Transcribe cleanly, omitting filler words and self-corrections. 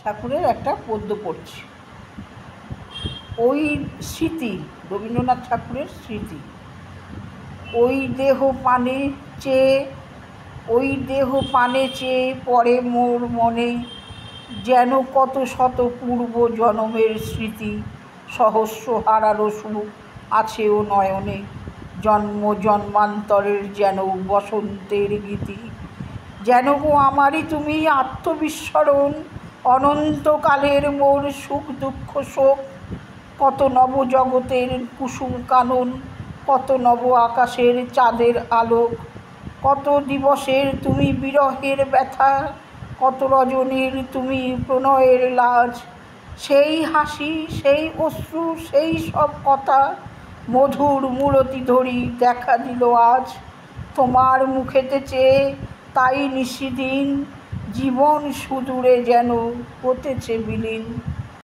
ঠাকুরের একটা পদ্য পড়ছি। ওই স্মৃতি, রবীন্দ্রনাথ ঠাকুরের স্মৃতি। ওই দেহ পানে চেয়ে, ওই দেহ পানে চেয়ে পড়ে মোর মনে, যেন কত শত পূর্ব জনমের স্মৃতি, সহস্র হারারো সুখ আছে ও নয়নে, জন্ম জন্মান্তরের যেন বসন্তের গীতি। যেন গো আমারই তুমি আত্মবিস্মরণ, অনন্তকালের মোর সুখ দুঃখ শোক, কত নব জগতের কুসুম কানন, কত নব আকাশের চাঁদের আলোক, কত দিবসের তুমি বিরহের ব্যথা, কত রজনীর তুমি প্রণয়ের লাজ, সেই হাসি সেই অশ্রু সেই সব কথা, মধুর মূরতি ধরি দেখা দিল আজ, তোমার মুখেতে চেয়ে তাই নিশিদিন, জীবন সুদূরে যেন হতেছে বিলীন।